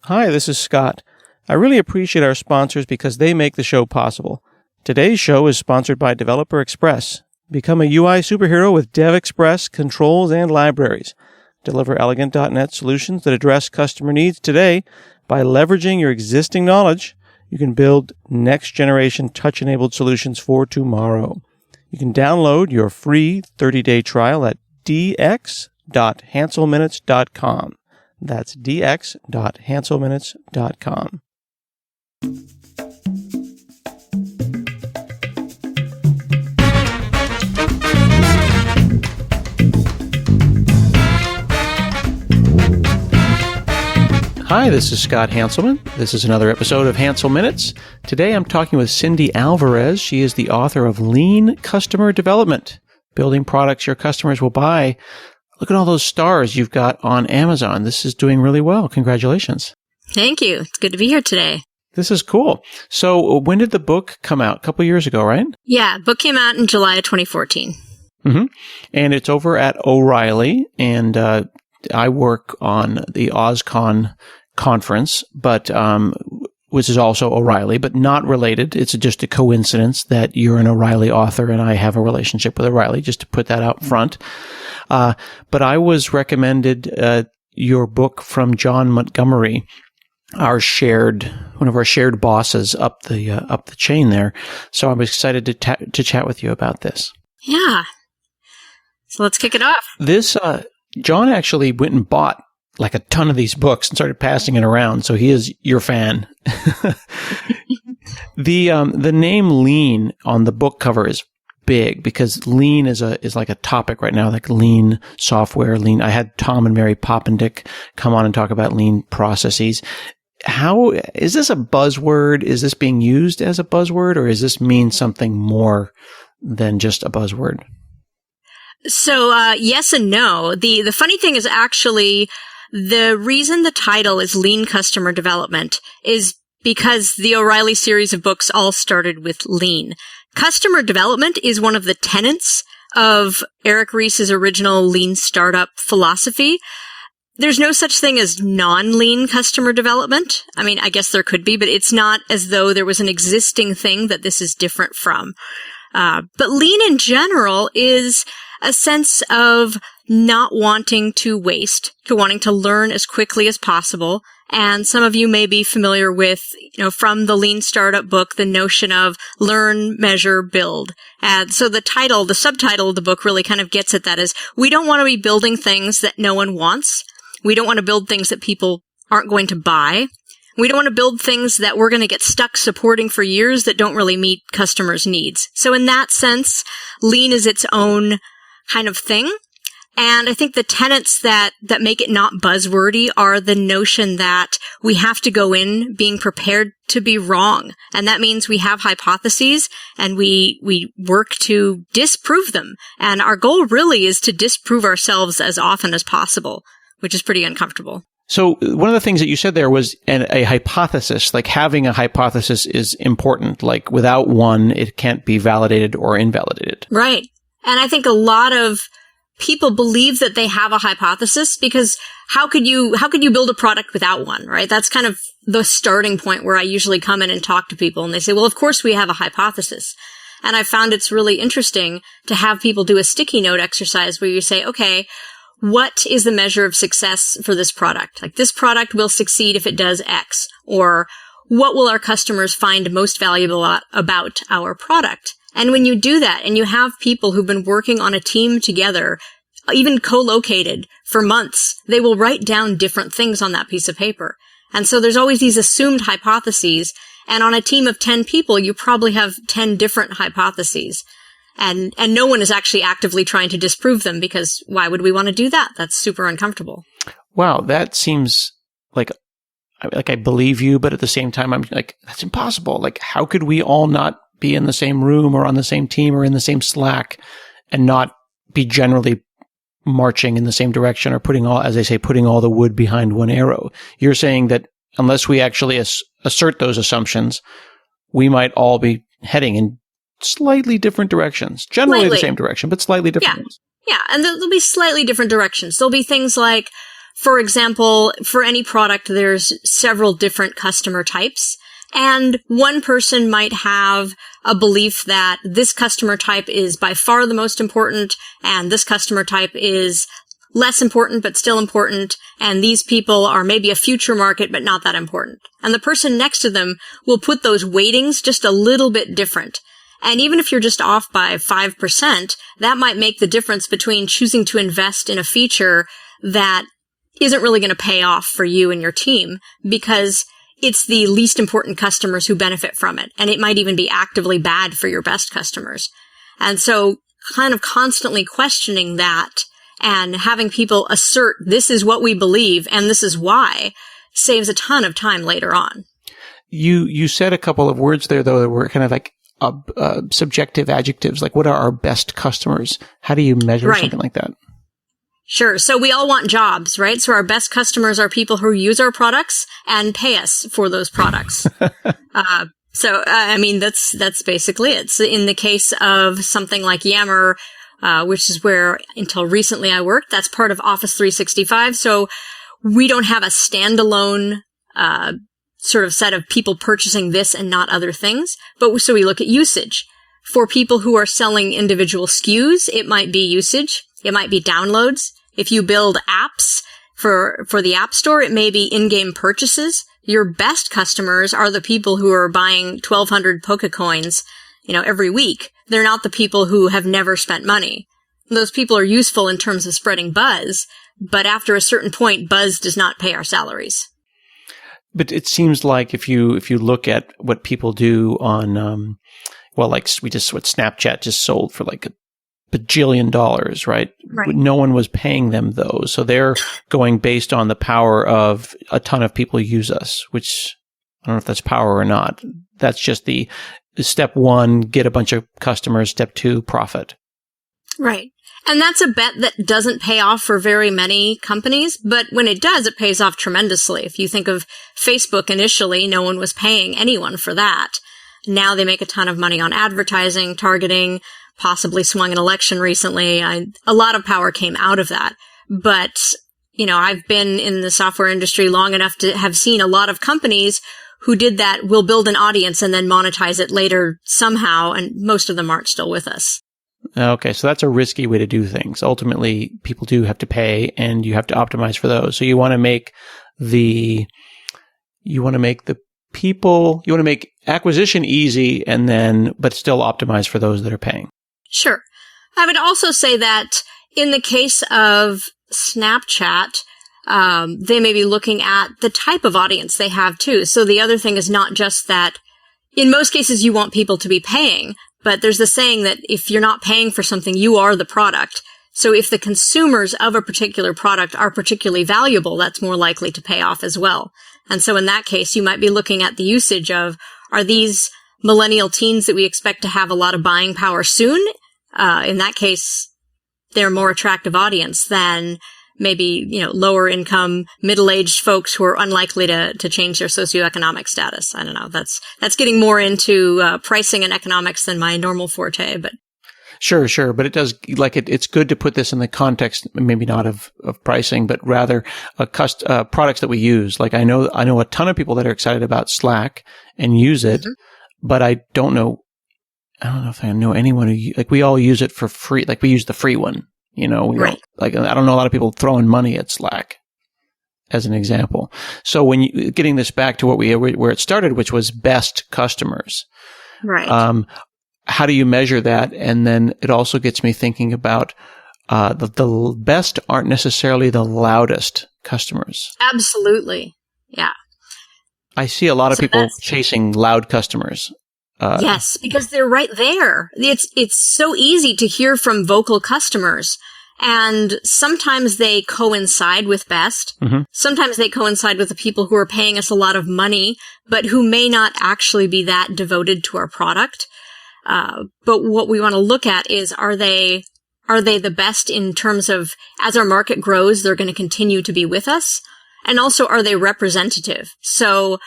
Hi, this is Scott. I really appreciate our sponsors because they make the show possible. Today's show is sponsored by Developer Express. Become a UI superhero with Dev Express controls and libraries. Deliver elegant .NET solutions that address customer needs today. By leveraging your existing knowledge, you can build next-generation touch-enabled solutions for tomorrow. You can download your free 30-day trial at dx.hanselminutes.com. That's dx.hanselminutes.com. Hi, this is Scott Hanselman. This is another episode of Hansel Minutes. Today I'm talking with Cindy Alvarez. She is the author of Lean Customer Development, Building Products Your Customers Will Buy. Look at all those stars you've got on Amazon. This is doing really well. Congratulations. Thank you. It's good to be here today. This is cool. So when did the book come out? A couple years ago, right? Yeah, book came out in July of 2014. Mm-hmm. And it's over at O'Reilly, and I work on the OzCon conference, but which is also O'Reilly, but not related. It's just a coincidence that you're an O'Reilly author and I have a relationship with O'Reilly, just to put that out front. But I was recommended your book from John Montgomery, one of our shared bosses up the chain there. So I'm excited to chat with you about this. Yeah. So let's kick it off. This John actually went and bought like a ton of these books and started passing it around. So he is your fan. The name Lean on the book cover is big because Lean is like a topic right now, like Lean software, Lean. I had Tom and Mary Poppendick come on and talk about Lean processes. How is this a buzzword? Is this being used as a buzzword, or does this mean something more than just a buzzword? So yes and no. The funny thing is actually the reason the title is Lean Customer Development is because the O'Reilly series of books all started with Lean. Customer development is one of the tenets of Eric Ries's original Lean startup philosophy. There's no such thing as non-Lean customer development. I mean, I guess there could be, but it's not as though there was an existing thing that this is different from. But Lean in general is a sense of not wanting to waste, to wanting to learn as quickly as possible. And some of you may be familiar with, from the Lean Startup book, the notion of learn, measure, build. And so the subtitle of the book really kind of gets at that is we don't want to be building things that no one wants. We don't want to build things that people aren't going to buy. We don't want to build things that we're going to get stuck supporting for years that don't really meet customers' needs. So in that sense, Lean is its own kind of thing. And I think the tenets that make it not buzzwordy are the notion that we have to go in being prepared to be wrong. And that means we have hypotheses and we work to disprove them. And our goal really is to disprove ourselves as often as possible, which is pretty uncomfortable. So one of the things that you said there was a hypothesis, like having a hypothesis is important. Like without one, it can't be validated or invalidated. Right. And I think a lot of people believe that they have a hypothesis because how could you build a product without one, right? That's kind of the starting point where I usually come in and talk to people and they say, well, of course we have a hypothesis. And I found it's really interesting to have people do a sticky note exercise where you say, okay, what is the measure of success for this product? Like this product will succeed if it does X, or what will our customers find most valuable about our product? And when you do that and you have people who've been working on a team together, even co-located for months, they will write down different things on that piece of paper. And so there's always these assumed hypotheses. And on a team of 10 people, you probably have 10 different hypotheses. And no one is actually actively trying to disprove them because why would we want to do that? That's super uncomfortable. Wow, that seems like I believe you, but at the same time, I'm like, that's impossible. Like, how could we all not be in the same room or on the same team or in the same Slack and not be generally marching in the same direction or putting all the wood behind one arrow? You're saying that unless we actually assert those assumptions, we might all be heading in slightly different directions. Generally the same direction, but slightly different ones. Yeah, and there'll be slightly different directions. There'll be things like, For example, for any product, there's several different customer types. And one person might have a belief that this customer type is by far the most important, and this customer type is less important but still important, and these people are maybe a future market but not that important. And the person next to them will put those weightings just a little bit different. And even if you're just off by 5%, that might make the difference between choosing to invest in a feature that isn't really going to pay off for you and your team, because it's the least important customers who benefit from it. And it might even be actively bad for your best customers. And so kind of constantly questioning that and having people assert this is what we believe and this is why saves a ton of time later on. You said a couple of words there, though, that were kind of like subjective adjectives. Like, what are our best customers? How do you measure something like that? Sure. So we all want jobs, right? So our best customers are people who use our products and pay us for those products. I mean, that's basically it. So in the case of something like Yammer, which is where until recently I worked, that's part of Office 365. So we don't have a standalone, sort of set of people purchasing this and not other things. But so we look at usage. For people who are selling individual SKUs, it might be usage. It might be downloads. If you build apps for the App Store, it may be in-game purchases. Your best customers are the people who are buying 1,200 Pokecoins, every week. They're not the people who have never spent money. Those people are useful in terms of spreading buzz, but after a certain point, buzz does not pay our salaries. But it seems like if you look at what people do on, what Snapchat just sold for like $1 bajillion, right? Right. No one was paying them those. So they're going based on the power of a ton of people use us, which I don't know if that's power or not. That's just the step one, get a bunch of customers. Step two, profit. Right. And that's a bet that doesn't pay off for very many companies, but when it does, it pays off tremendously. If you think of Facebook initially, no one was paying anyone for that. Now they make a ton of money on advertising, targeting, possibly swung an election recently. A lot of power came out of that. But, I've been in the software industry long enough to have seen a lot of companies who did that, will build an audience and then monetize it later somehow, and most of them aren't still with us. Okay, so that's a risky way to do things. Ultimately, people do have to pay, and you have to optimize for those. So you want to make acquisition easy, but still optimize for those that are paying. Sure. I would also say that in the case of Snapchat, they may be looking at the type of audience they have too. So the other thing is not just that in most cases you want people to be paying, but there's the saying that if you're not paying for something, you are the product. So if the consumers of a particular product are particularly valuable, that's more likely to pay off as well. And so in that case, you might be looking at the usage of, are these millennial teens that we expect to have a lot of buying power soon? In that case, they're a more attractive audience than maybe, lower income, middle-aged folks who are unlikely to change their socioeconomic status. I don't know. That's getting more into pricing and economics than my normal forte, but. Sure. But it does, it's good to put this in the context, maybe not of pricing, but rather products that we use. Like I know a ton of people that are excited about Slack and use it, but I don't know if I know anyone who, we all use it for free. Like we use the free one, right. I don't know a lot of people throwing money at Slack as an example. So when getting this back to where it started, which was best customers. Right. How do you measure that? And then it also gets me thinking about the best aren't necessarily the loudest customers. Absolutely. Yeah. I see a lot of people chasing loud customers. Yes, because they're right there. It's so easy to hear from vocal customers. And sometimes they coincide with best. Mm-hmm. Sometimes they coincide with the people who are paying us a lot of money, but who may not actually be that devoted to our product. But what we want to look at is, are they the best in terms of, as our market grows, they're going to continue to be with us? And also, are they representative? So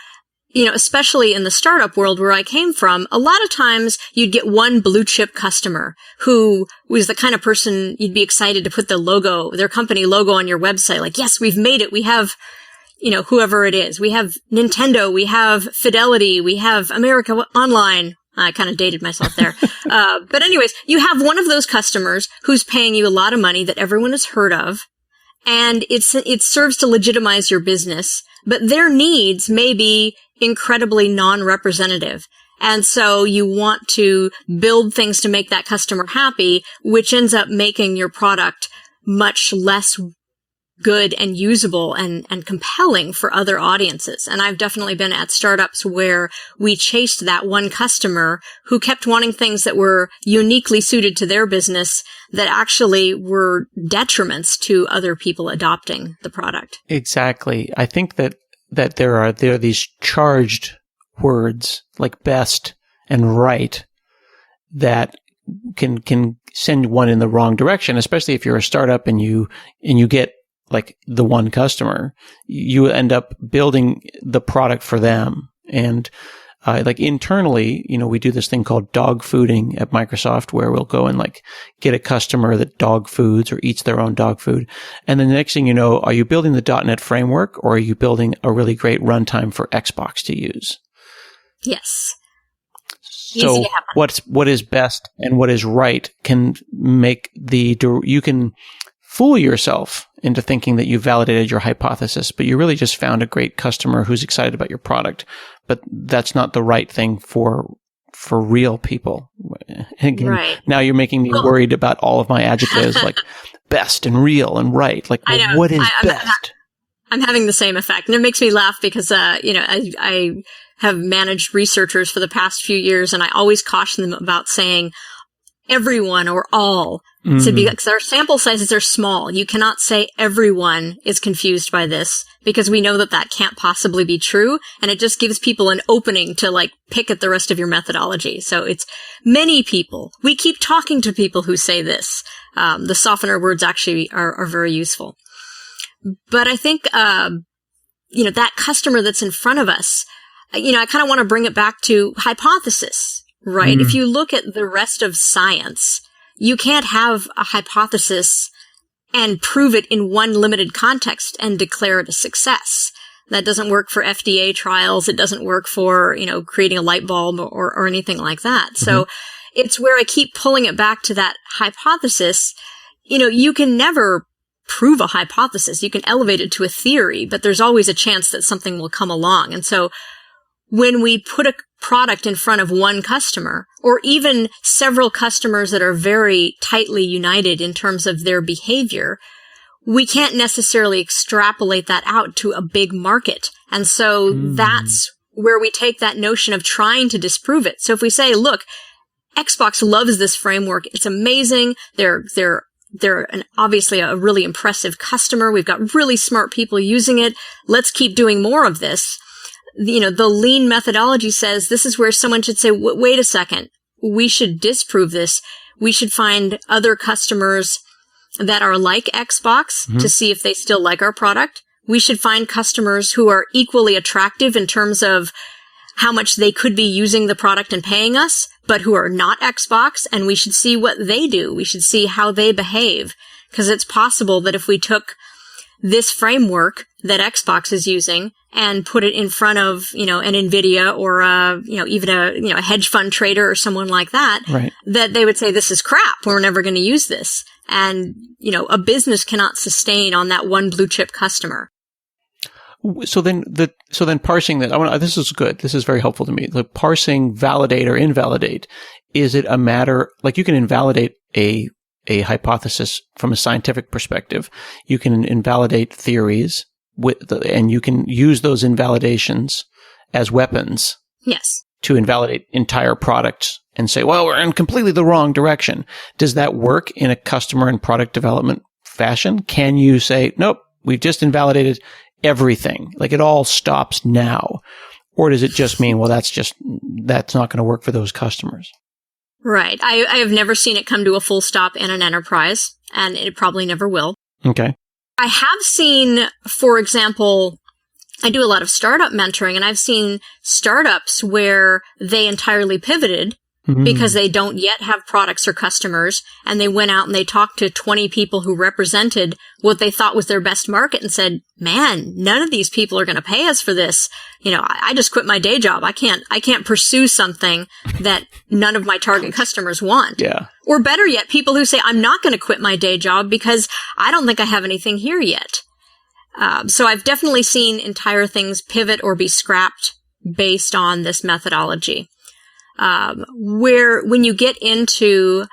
especially in the startup world where I came from, a lot of times you'd get one blue chip customer who was the kind of person you'd be excited to put their company logo on your website. Like, yes, we've made it. We have, whoever it is. We have Nintendo. We have Fidelity. We have America Online. I kind of dated myself there. But anyways, you have one of those customers who's paying you a lot of money that everyone has heard of. And it serves to legitimize your business, but their needs may be incredibly non-representative. And so you want to build things to make that customer happy, which ends up making your product much less good and usable and compelling for other audiences. And I've definitely been at startups where we chased that one customer who kept wanting things that were uniquely suited to their business that actually were detriments to other people adopting the product. Exactly. I think that there are these charged words like best and right that can send one in the wrong direction, especially if you're a startup and you get like the one customer. You end up building the product for them. And like internally, we do this thing called dog fooding at Microsoft, where we'll go and like get a customer that dog foods or eats their own dog food. And then the next thing you know, are you building the .NET framework, or are you building a really great runtime for Xbox to use? Yes. So what is best and what is right can make you can fool yourself into thinking that you validated your hypothesis, but you really just found a great customer who's excited about your product. But that's not the right thing for real people. Again, right. Now you're making me worried about all of my adjectives like best and real and right. Like, well, what is best? I'm having the same effect. And it makes me laugh because, I have managed researchers for the past few years, and I always caution them about saying everyone or all. Mm-hmm. So because our sample sizes are small, you cannot say everyone is confused by this, because we know that can't possibly be true. And it just gives people an opening to like pick at the rest of your methodology. So it's many people. We keep talking to people who say this. The softener words actually are very useful. But I think, that customer that's in front of us, I kind of want to bring it back to hypothesis, right? If you look at the rest of science, you can't have a hypothesis and prove it in one limited context and declare it a success. That doesn't work for FDA trials. It doesn't work for, creating a light bulb or anything like that. Mm-hmm. So it's where I keep pulling it back to that hypothesis. You can never prove a hypothesis. You can elevate it to a theory, but there's always a chance that something will come along. And so when we put a product in front of one customer, or even several customers that are very tightly united in terms of their behavior, we can't necessarily extrapolate that out to a big market. And so that's where we take that notion of trying to disprove it. So if we say, look, Xbox loves this framework. It's amazing. They're obviously a really impressive customer. We've got really smart people using it. Let's keep doing more of this. The lean methodology says this is where someone should say, wait a second, we should disprove this. We should find other customers that are like Xbox to see if they still like our product. We should find customers who are equally attractive in terms of how much they could be using the product and paying us, but who are not Xbox, and we should see what they do. We should see how they behave, because it's possible that if we took this framework that Xbox is using and put it in front of, an NVIDIA or, even a hedge fund trader or someone like that, right, that they would say, this is crap. We're never going to use this. And, a business cannot sustain on that one blue chip customer. So then parsing that, this is good. This is very helpful to me. Like parsing validate or invalidate. Is it a matter, like you can invalidate a hypothesis from a scientific perspective. You can invalidate theories and you can use those invalidations as weapons. Yes. To invalidate entire products and say, well, we're in completely the wrong direction. Does that work in a customer and product development fashion? Can you say, nope, we've just invalidated everything. Like it all stops now. Or does it just mean, well, that's not going to work for those customers? Right. I have never seen it come to a full stop in an enterprise, and it probably never will. Okay. I have seen, for example, I do a lot of startup mentoring, and I've seen startups where they entirely pivoted because they don't yet have products or customers, and they went out and they talked to 20 people who represented what they thought was their best market and said, man, none of these people are going to pay us for this. I just quit my day job. I can't pursue something that none of my target customers want. Yeah. Or better yet, people who say, I'm not going to quit my day job because I don't think I have anything here yet. So I've definitely seen entire things pivot or be scrapped based on this methodology. Where when you get into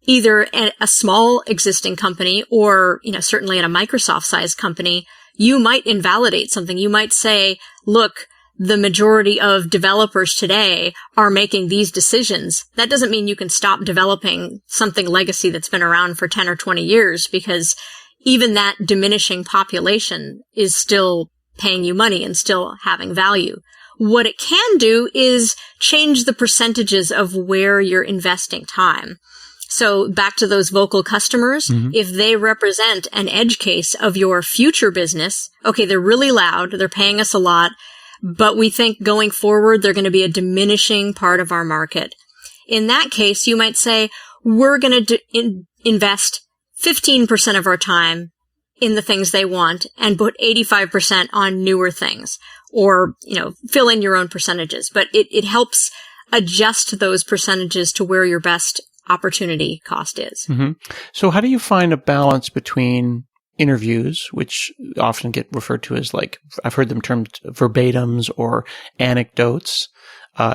either a small existing company or, certainly at a Microsoft-sized company, you might invalidate something. You might say, look, the majority of developers today are making these decisions. That doesn't mean you can stop developing something legacy that's been around for 10 or 20 years, because even that diminishing population is still paying you money and still having value. What it can do is change the percentages of where you're investing time. So back to those vocal customers, if they represent an edge case of your future business, okay, they're really loud, they're paying us a lot, but we think going forward, they're going to be a diminishing part of our market. In that case, you might say, we're going to invest 15% of our time in the things they want and put 85% on newer things, or, fill in your own percentages. But it helps adjust those percentages to where your best opportunity cost is. So how do you find a balance between interviews, which often get referred to as, like, I've heard them termed verbatims or anecdotes.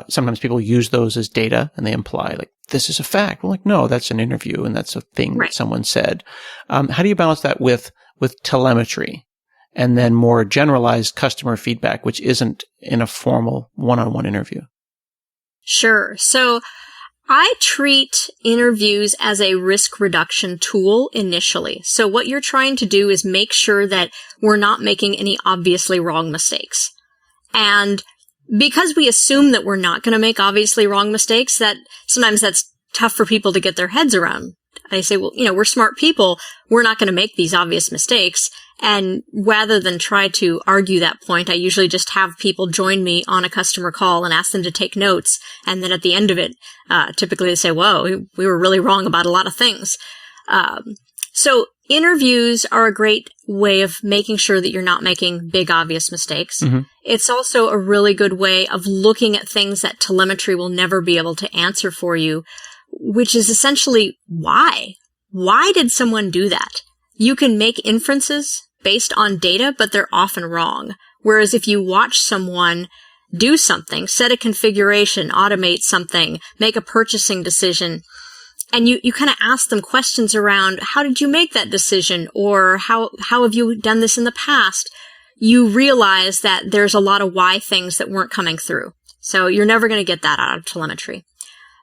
Sometimes people use those as data and they imply, like, this is a fact. Well, like, no, that's an interview and that's a thing that someone said. How do you balance that with telemetry and then more generalized customer feedback, which isn't in a formal one-on-one interview? Sure. So I treat interviews as a risk reduction tool initially. So what you're trying to do is make sure that we're not making any obviously wrong mistakes. And because we assume that we're not going to make obviously wrong mistakes, that sometimes that's tough for people to get their heads around. They say, well, we're smart people. We're not going to make these obvious mistakes. And rather than try to argue that point, I usually just have people join me on a customer call and ask them to take notes. And then at the end of it, typically they say, whoa, we were really wrong about a lot of things. So interviews are a great way of making sure that you're not making big, obvious mistakes. It's also a really good way of looking at things that telemetry will never be able to answer for you, which is essentially why. Why did someone do that? You can make inferences based on data, but they're often wrong. Whereas if you watch someone do something, set a configuration, automate something, make a purchasing decision, and you kind of ask them questions around, how did you make that decision? Or how have you done this in the past? You realize that there's a lot of why things that weren't coming through. So you're never going to get that out of telemetry.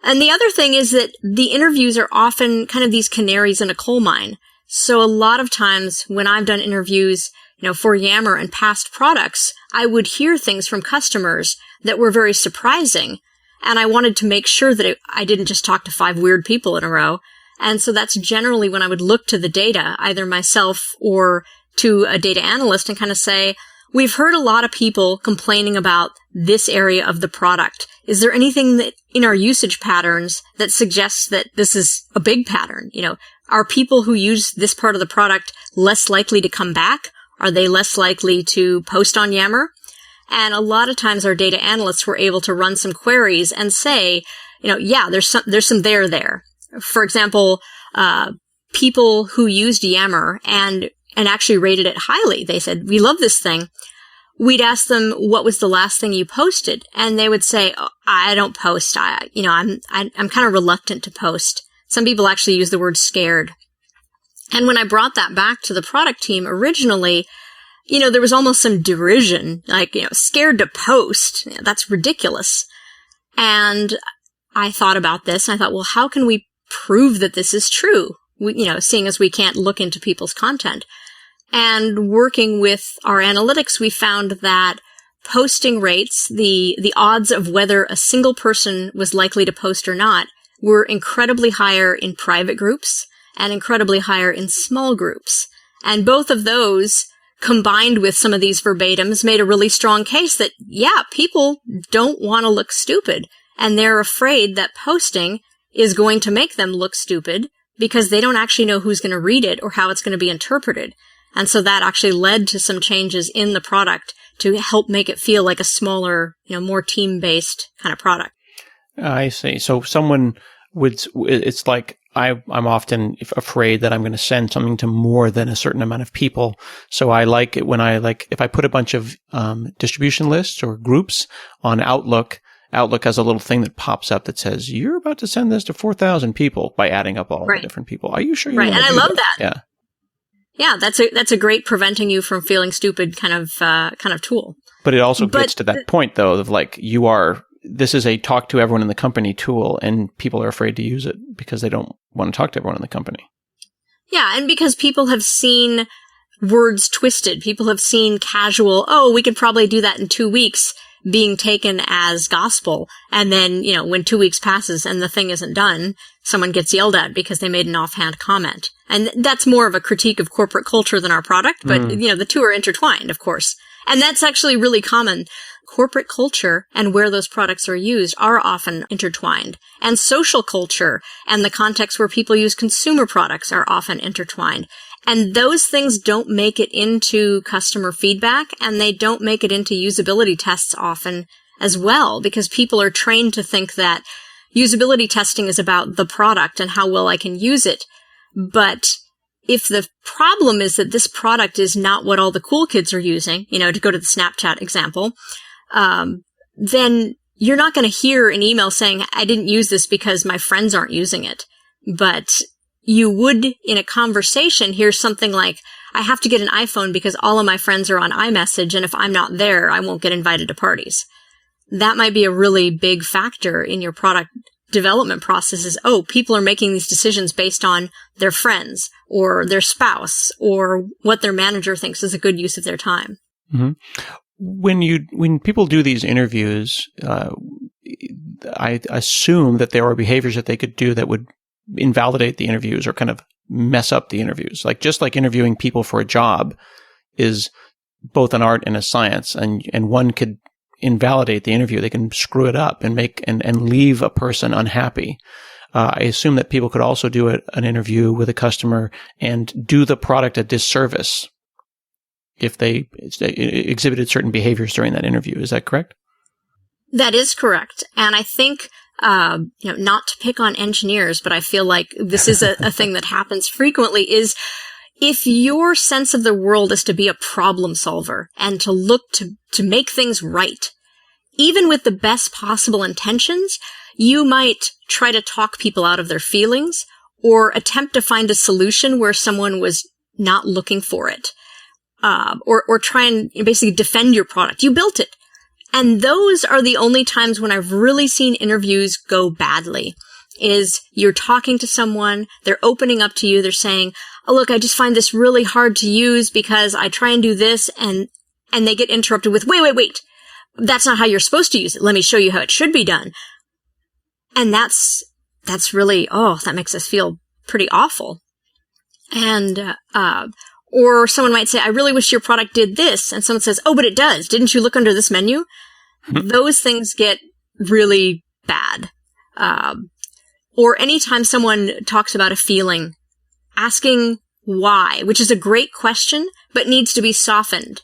And the other thing is that the interviews are often kind of these canaries in a coal mine. So a lot of times when I've done interviews, for Yammer and past products, I would hear things from customers that were very surprising. And I wanted to make sure that I didn't just talk to 5 weird people in a row. And so that's generally when I would look to the data, either myself or to a data analyst, and kind of say, we've heard a lot of people complaining about this area of the product. Is there anything that in our usage patterns that suggests that this is a big pattern? Are people who use this part of the product less likely to come back? Are they less likely to post on Yammer? And a lot of times our data analysts were able to run some queries and say, yeah, there's some there. For example, people who used Yammer and actually rated it highly, they said, we love this thing. We'd ask them, what was the last thing you posted? And they would say, oh, I don't post. I'm kind of reluctant to post. Some people actually use the word scared. And when I brought that back to the product team originally, there was almost some derision, like, scared to post. That's ridiculous. And I thought about this and I thought, well, how can we prove that this is true? Seeing as we can't look into people's content. And working with our analytics, we found that posting rates, the odds of whether a single person was likely to post or not, were incredibly higher in private groups and incredibly higher in small groups. And both of those combined with some of these verbatims, made a really strong case that, yeah, people don't want to look stupid. And they're afraid that posting is going to make them look stupid because they don't actually know who's going to read it or how it's going to be interpreted. And so that actually led to some changes in the product to help make it feel like a smaller, more team-based kind of product. I see. So someone it's like I'm often afraid that I'm going to send something to more than a certain amount of people. So I like it when if I put a bunch of distribution lists or groups on Outlook has a little thing that pops up that says, you're about to send this to 4,000 people by adding up all the different people. Are you sure you want to do that? And I love that. Yeah. Yeah, that's a great preventing you from feeling stupid kind of tool. But it also gets to that point, though, of like, this is a talk to everyone in the company tool, and people are afraid to use it because they don't want to talk to everyone in the company. Yeah, and because people have seen words twisted. People have seen casual, we could probably do that in 2 weeks, being taken as gospel. And then, when 2 weeks passes and the thing isn't done, someone gets yelled at because they made an offhand comment. And that's more of a critique of corporate culture than our product, but, the two are intertwined, of course. And that's actually really common. Corporate culture and where those products are used are often intertwined. And social culture and the context where people use consumer products are often intertwined. And those things don't make it into customer feedback, and they don't make it into usability tests often as well, because people are trained to think that usability testing is about the product and how well I can use it. But if the problem is that this product is not what all the cool kids are using, to go to the Snapchat example, then you're not going to hear an email saying, I didn't use this because my friends aren't using it. But you would, in a conversation, hear something like, I have to get an iPhone because all of my friends are on iMessage, and if I'm not there, I won't get invited to parties. That might be a really big factor in your product development process is, people are making these decisions based on their friends or their spouse or what their manager thinks is a good use of their time. Mm-hmm. When people do these interviews, I assume that there are behaviors that they could do that would invalidate the interviews or kind of mess up the interviews. Just like interviewing people for a job is both an art and a science, and one could invalidate the interview. They can screw it up and and leave a person unhappy. I assume that people could also do an interview with a customer and do the product a disservice if they exhibited certain behaviors during that interview. Is that correct? That is correct. And I think, not to pick on engineers, but I feel like this is a thing that happens frequently, is if your sense of the world is to be a problem solver and to look to make things right, even with the best possible intentions, you might try to talk people out of their feelings or attempt to find a solution where someone was not looking for it. Or try and basically defend your product. You built it. And those are the only times when I've really seen interviews go badly, is you're talking to someone, they're opening up to you, they're saying, look, I just find this really hard to use because I try and do this, and they get interrupted with, wait, that's not how you're supposed to use it. Let me show you how it should be done. And that's really, that makes us feel pretty awful. And, or someone might say, I really wish your product did this. And someone says, but it does. Didn't you look under this menu? Mm-hmm. Those things get really bad. Or anytime someone talks about a feeling, asking why, which is a great question, but needs to be softened.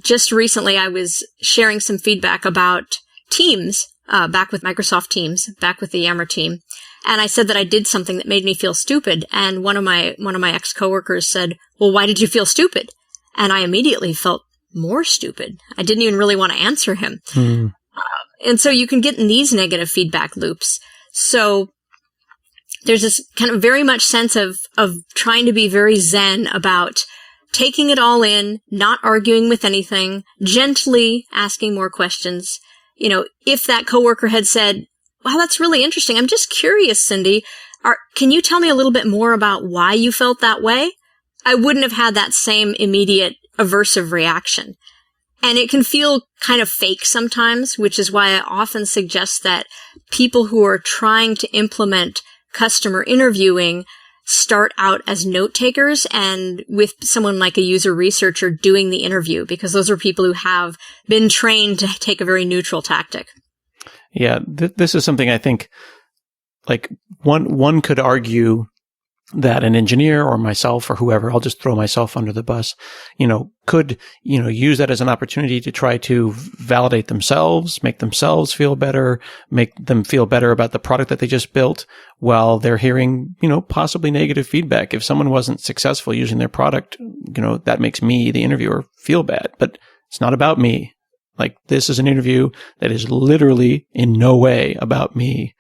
Just recently, I was sharing some feedback about Teams, back with Microsoft Teams, back with the Yammer team. And I said that I did something that made me feel stupid. And one of my ex-coworkers said, well, why did you feel stupid? And I immediately felt more stupid. I didn't even really want to answer him. Mm. And so you can get in these negative feedback loops. So there's this kind of very much sense of trying to be very zen about taking it all in, not arguing with anything, gently asking more questions. If that coworker had said, wow, that's really interesting. I'm just curious, Cindy. Can you tell me a little bit more about why you felt that way? I wouldn't have had that same immediate aversive reaction. And it can feel kind of fake sometimes, which is why I often suggest that people who are trying to implement customer interviewing start out as note takers and with someone like a user researcher doing the interview, because those are people who have been trained to take a very neutral tactic. Yeah, this is something I think, like, one could argue that an engineer or myself or whoever, I'll just throw myself under the bus, could, use that as an opportunity to try to validate themselves, make themselves feel better, make them feel better about the product that they just built while they're hearing, possibly negative feedback. If someone wasn't successful using their product, that makes me, the interviewer, feel bad. But it's not about me. Like, this is an interview that is literally in no way about me.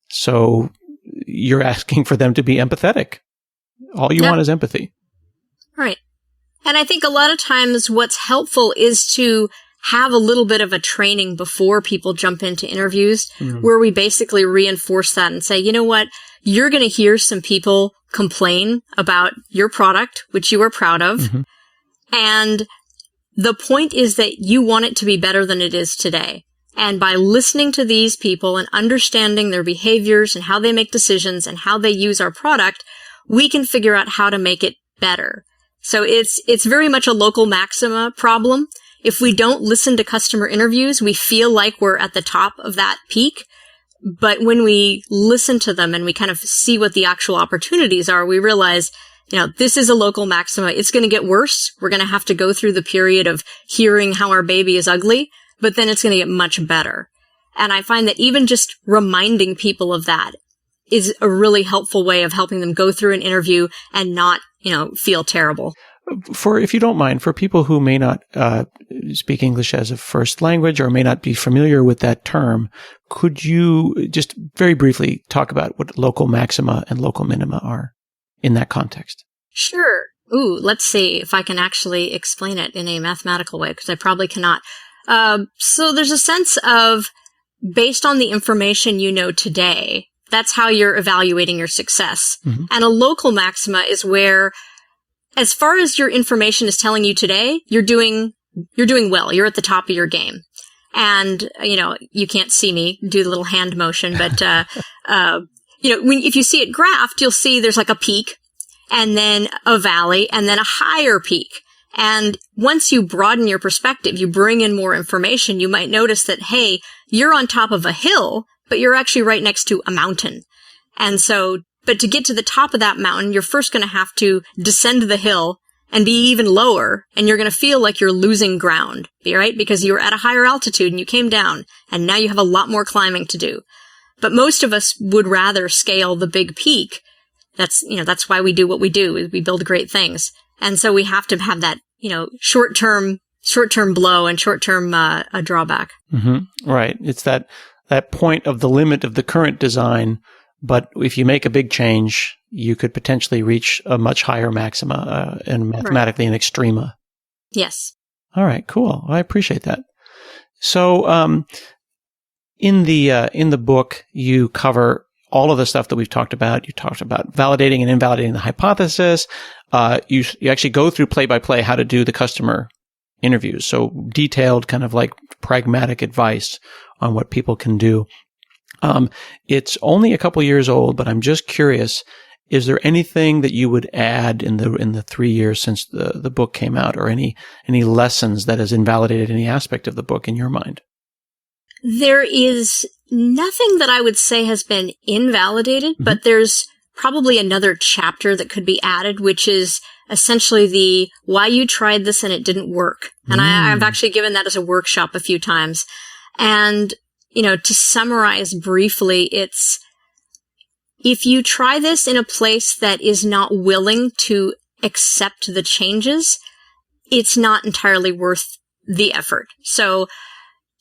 So you're asking for them to be empathetic. All you want is empathy. Right. And I think a lot of times what's helpful is to have a little bit of a training before people jump into interviews where we basically reinforce that and say, you know what, you're going to hear some people complain about your product, which you are proud of. And the point is that you want it to be better than it is today. And by listening to these people and understanding their behaviors and how they make decisions and how they use our product, we can figure out how to make it better. So it's very much a local maxima problem. If we don't listen to customer interviews, we feel like we're at the top of that peak. But when we listen to them and we kind of see what the actual opportunities are, we realize, this is a local maxima. It's going to get worse. We're going to have to go through the period of hearing how our baby is ugly, but then it's going to get much better. And I find that even just reminding people of that is a really helpful way of helping them go through an interview and not, feel terrible. If you don't mind, for people who may not speak English as a first language or may not be familiar with that term, could you just very briefly talk about what local maxima and local minima are in that context? Sure. Ooh, let's see if I can actually explain it in a mathematical way, because I probably cannot. So there's a sense of, based on the information you know today, that's how you're evaluating your success. And a local maxima is where, as far as your information is telling you today, you're doing well. You're at the top of your game. And, you can't see me do the little hand motion, but, if you see it graphed, you'll see there's like a peak and then a valley and then a higher peak. And once you broaden your perspective, you bring in more information, you might notice that, hey, you're on top of a hill, but you're actually right next to a mountain. And so, but to get to the top of that mountain, you're first going to have to descend the hill and be even lower, and you're going to feel like you're losing ground, right? Because you were at a higher altitude and you came down, and now you have a lot more climbing to do. But most of us would rather scale the big peak. That's why we do what we do, is we build great things. And so we have to have that, short-term blow and short-term a drawback. Right. It's that point of the limit of the current design, but if you make a big change, you could potentially reach a much higher maxima and mathematically an extrema. Yes. All right, cool. I appreciate that. So in the book, you cover all of the stuff that we've talked about. You talked about validating and invalidating the hypothesis. You actually go through play by play how to do the customer interviews. So detailed, kind of like pragmatic advice on what people can do. It's only a couple years old, but I'm just curious, is there anything that you would add in the 3 years since the book came out, or any lessons that has invalidated any aspect of the book in your mind? There is nothing that I would say has been invalidated, but there's probably another chapter that could be added, which is essentially the why you tried this and it didn't work. And I've actually given that as a workshop a few times. And, to summarize briefly, it's, if you try this in a place that is not willing to accept the changes, it's not entirely worth the effort. So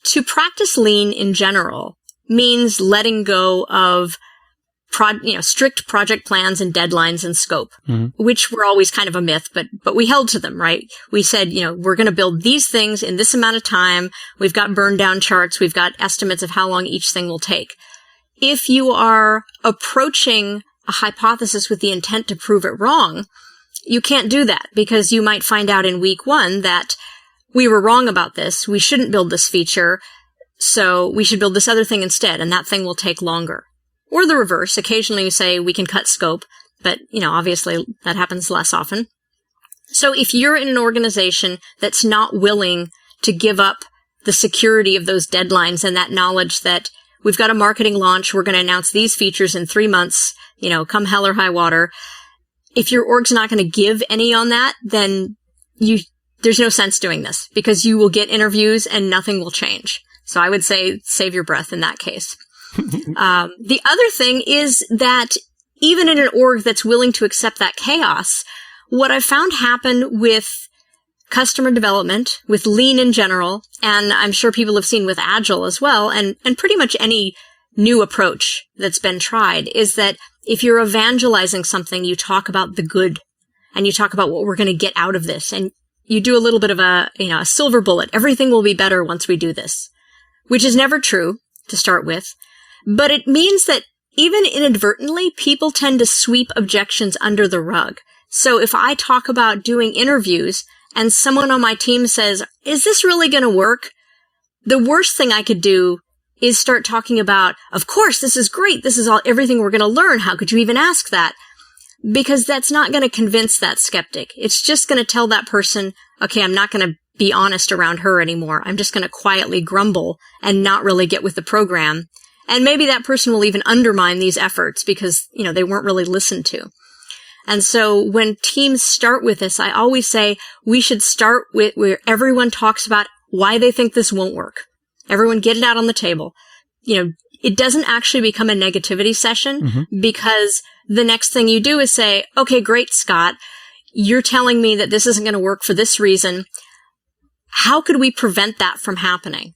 to practice lean in general means letting go of strict project plans and deadlines and scope, which were always kind of a myth, but we held to them, right? We said, we're going to build these things in this amount of time. We've got burn down charts. We've got estimates of how long each thing will take. If you are approaching a hypothesis with the intent to prove it wrong, you can't do that, because you might find out in week 1 that we were wrong about this. We shouldn't build this feature. So we should build this other thing instead, and that thing will take longer. Or the reverse. Occasionally you say we can cut scope, but, obviously that happens less often. So if you're in an organization that's not willing to give up the security of those deadlines and that knowledge that we've got a marketing launch, we're going to announce these features in 3 months, come hell or high water. If your org's not going to give any on that, then there's no sense doing this, because you will get interviews and nothing will change. So I would say save your breath in that case. The other thing is that even in an org that's willing to accept that chaos, what I've found happen with customer development, with lean in general, and I'm sure people have seen with agile as well, and pretty much any new approach that's been tried, is that if you're evangelizing something, you talk about the good and you talk about what we're going to get out of this. And you do a little bit of a silver bullet. Everything will be better once we do this, which is never true to start with. But it means that even inadvertently, people tend to sweep objections under the rug. So if I talk about doing interviews and someone on my team says, is this really going to work? The worst thing I could do is start talking about, of course, this is great. This is everything we're going to learn. How could you even ask that? Because that's not going to convince that skeptic. It's just going to tell that person, okay, I'm not going to be honest around her anymore. I'm just going to quietly grumble and not really get with the program. And maybe that person will even undermine these efforts because, they weren't really listened to. And so when teams start with this, I always say we should start with where everyone talks about why they think this won't work. Everyone get it out on the table. It doesn't actually become a negativity session because the next thing you do is say, okay, great, Scott, you're telling me that this isn't going to work for this reason. How could we prevent that from happening?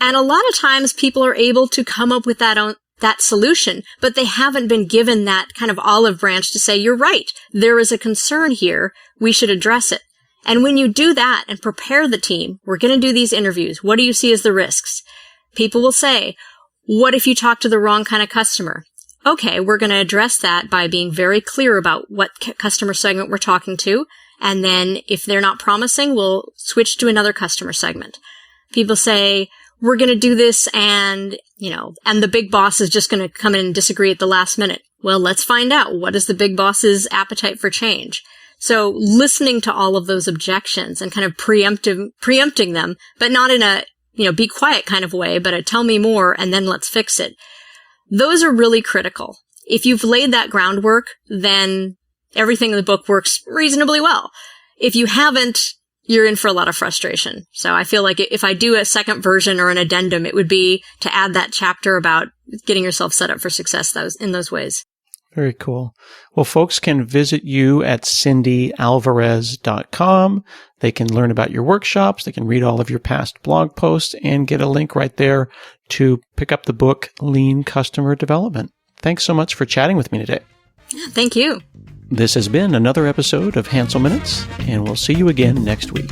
And a lot of times people are able to come up with that solution, but they haven't been given that kind of olive branch to say, you're right, there is a concern here, we should address it. And when you do that and prepare the team, we're going to do these interviews, what do you see as the risks? People will say, what if you talk to the wrong kind of customer? Okay, we're going to address that by being very clear about what customer segment we're talking to. And then if they're not promising, we'll switch to another customer segment. People say, we're going to do this and the big boss is just going to come in and disagree at the last minute. Well, let's find out. What is the big boss's appetite for change? So listening to all of those objections and kind of preempting them, but not in a, be quiet kind of way, but a tell me more and then let's fix it. Those are really critical. If you've laid that groundwork, then everything in the book works reasonably well. If you haven't, you're in for a lot of frustration. So I feel like if I do a second version or an addendum, it would be to add that chapter about getting yourself set up for success in those ways. Very cool. Well, folks can visit you at cindyalvarez.com. They can learn about your workshops. They can read all of your past blog posts and get a link right there to pick up the book, Lean Customer Development. Thanks so much for chatting with me today. Yeah, thank you. This has been another episode of Hansel Minutes, and we'll see you again next week.